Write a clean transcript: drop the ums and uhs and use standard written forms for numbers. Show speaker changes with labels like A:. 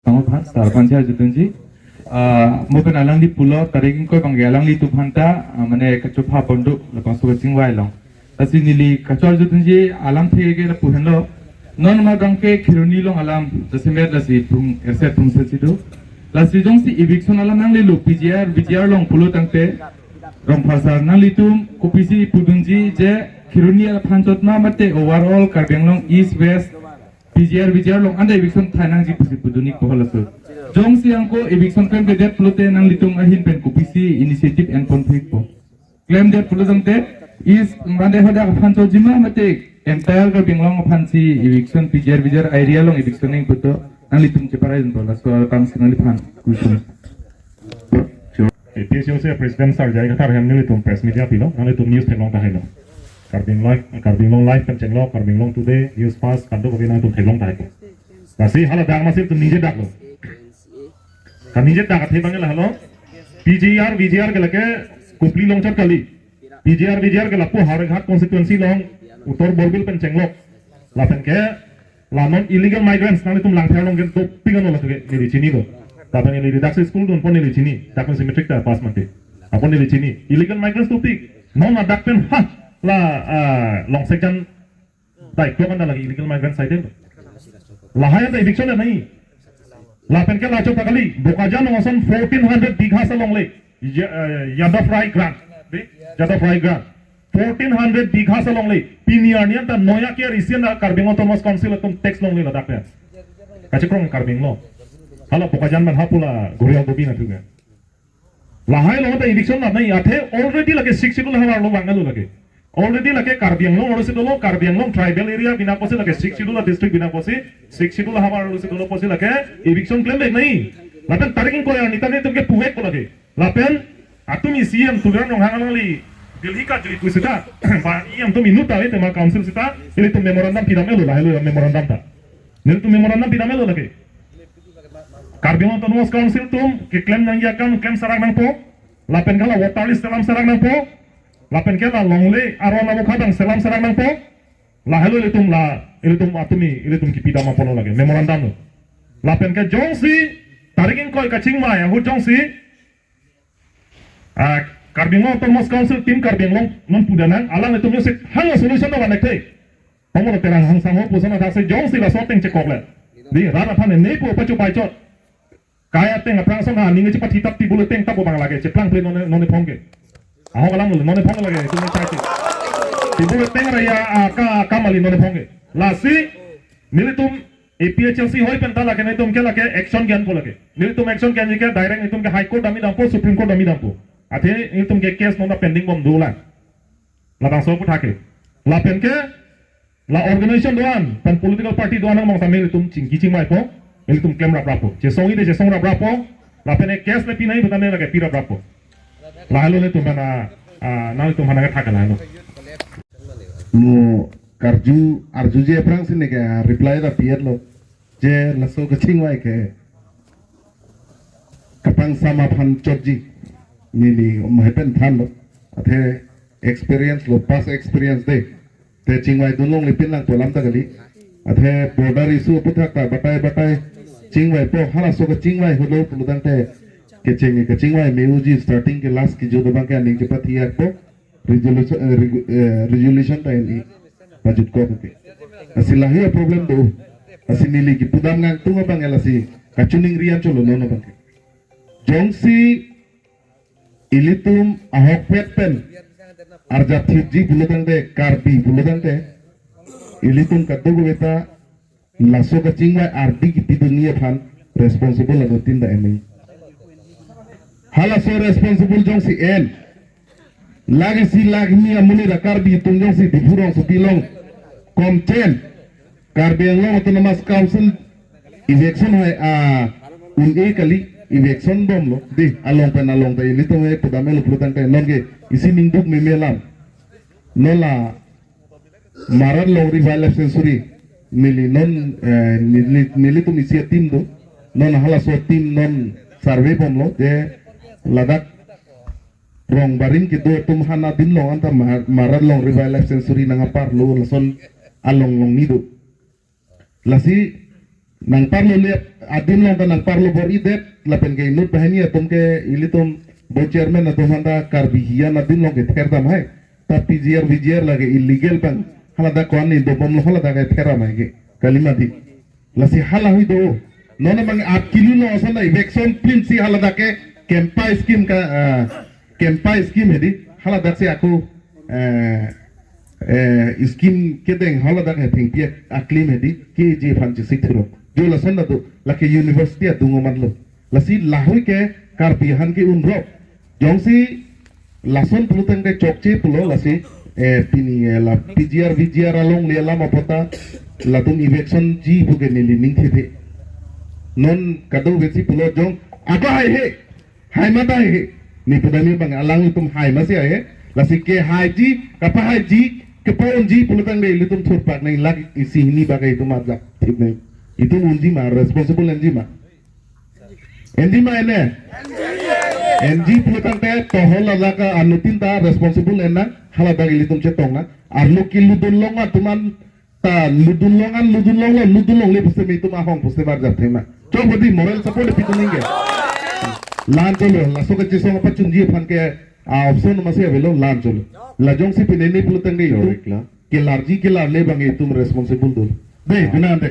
A: sarpancha jutunji mungkin alang di pulau tarikin koi bang alang di tupanta mana kacu pa pondok lepas suka cingwai long tapi nili kacu jutunji alam thege la puhan lo non ma gangke kiruni long alam jasemer lasi tum erset tum sesido lasi jong si eviction alam nang lilu PGR long pulau tangte rong pasar nang litum kopisi pudunji je kiruni ala pancot ma mate overall karbeng long east west PGR long anda eviction thanang ji pusi puduni ko halasu jong siang ko eviction kan bedet plote nang litung ahin pen kopisi initiative and conflict ko claim that pulutang te is mande hoda phancho jima mate entire ka binglong phansi eviction PGR area long eviction ning puto nang litung cheparai jun bola so kam sinali phan kusun
B: PSO se president sar jai khatar hem ni tum press media pilo nang tum news thelong ta haino Karbing long live kan cenglo karbing long today news fast kan do ko tum thelong ta ko nasi hala dak masih tum nije dak lo kan nije dak the bangela halo VGR ke lake kupli long chat kali VGR ke lapu haraghat constituency long utor borbil kan cenglo lapen ke lamon illegal migrants nang tum lang thang long gen to pingan lo ke ni chini lo tapan ni dak school don pon ni chini dak symmetric ta pass mate apon ni chini illegal migrants to pik non dak pen ha la long section dai ko kan lagi illegal migrant side la haya ta eviction nahi la pen ke la chop kali bokajan ngoson 1400 bigha sa long le yadaf rai grant 1400 bigha sa long le pinianian ta noya ke risian karbing autonomous council tum tax long le la dakpe kachikrong karbing lo hala bokajan man hapula gorial dobi na tuga la haya lo ta eviction na nahi athe already lage 60 lo hawar lo bangalu lage already lake Karbiang long orosi dolo Karbiang long tribal area bina posi lake 6 schedule district bina posi 6 schedule hamar orosi dolo posi lake eviction claim lek nahi lapen tarikin ko yani tane tumke puhek ko lake lapen atumi CM tugan nong hangalali Delhi ka jui kusita ba iam tumi nuta te ma council sita ile tum memorandum pidamelo la helo memorandum ta nil tum memorandum pidamelo lake Karbiang autonomous council tum ke claim nang ya kan claim sarang nang po lapen kala water list dalam sarang nang po lapen ke la longle aron amo khabang salam sarang nang po la helo itum atumi itum ki pidama pono lage memorandum lapen ke jongsi tarikin koi kaching ma ya hu jongsi Karbing autonomous council tim Karbing long non pudanan alang itum yo se hang solution da banek te pomo terang hang sango pusana da se jongsi la soteng che kokle di rara phane ne po pachu pai chot kaya teng aprang sona ninge che pati tap ti bulu teng tapo bang lage che plang ple non phongke aho kalam none phong lage tu ne chaiti tibu teng raya ka mali none phonge lasi militum APHLC hoi penta lage ne tum ke lage action gyan po lage militum action gyan ke direct nitum ke high court dami dampo supreme court dami dampo athe nitum ke case nona pending bom dula la bang so puthake la pen ke la organization doan pan political party doan nang mong tamil tum chingki chingmai po militum claim rap rapo che songi de che song rap rapo la pen case le pinai butane lage pira rapo lalu ni tu mana nanti tu mana kata kana
C: lo arju je perang sini ke reply da pier lo je laso kecing wai ke kapang sama pan chorji nili mahpen than lo athe experience lo past experience de te chingwai dunong lipin lang polam ta gali athe border issue puthak ta batai chingwai po hala so kecingwai holo puludang te kecing wai meuji starting ke last ki jo dobang ke aning ke pathia ko resolution ta ini budget ko ke asilahi problem do asinili ki pudam ngang tunga bang elasi kachuning rian cholo nono bang jongsi ilitum ahok pen arja thiji buludang de karbi buludang de ilitum kaddo go beta laso kecing wai ardi ki dunia phan responsible adotin da emi hala so responsible jong si en lagi si lagmi amuni da karbi tung jong si difurong su pilong komchen karbi long autonomous council election hai un e kali election bom lo di along pen along ta ini tung e pudamelo pulutan ta nonge isi ningduk memelam nola marar long rival sensory mili non nili tum isi tim do non hala so tim non survey bom lo de ladak rong baring kido tum hana din long anta marar long rival life sensory nanga par lo lason along long nido lasi nang parlo lihat adin lang nang parlo bor idet lapen ke inut bahani atum ke ilitum bo chairman atum handa karbi hiya adin long ke terdam hai tapi vizier lagi illegal bang halada kwan ni do bom lo halada ke teram hai ke kalima di lasi hala hui do nona bang 8 kilo lo asana eviction plan si halada ke kempa scheme hedi halada se aku scheme kedeng halada ke thingpia aklim hedi ke je phanchi sikthuro jo lasan na do laki university adungo manlo lasi lahui ke karbihan ke unro jongsi lason pulutang ke chokche pulo lasi pini la vizier along le lama pota latum eviction ji buge nili ning the non kado besi pulo jong aga hai mata he ni pudani bang alang tum hai masih he lasi ke hai ji kapa hai ji ke pon ji pulutang le litum thur pak nai lag isi ni bagai tum ajak thip nai itu unji ma responsible enji ma ene NG pulutang te tohol alaka anutin ta responsible enna hala bagi litum cetong na arlo ki ludun longa tuman ta ludun long le puste me tuma hong puste bar jat thema coba di moral support pituninge lan cholo la soka chisong pa chunji phan ke option masih avelo lan cholo la jong si pineni pulutang de itu ke larji ke larle bangi tum responsible dul de guna ande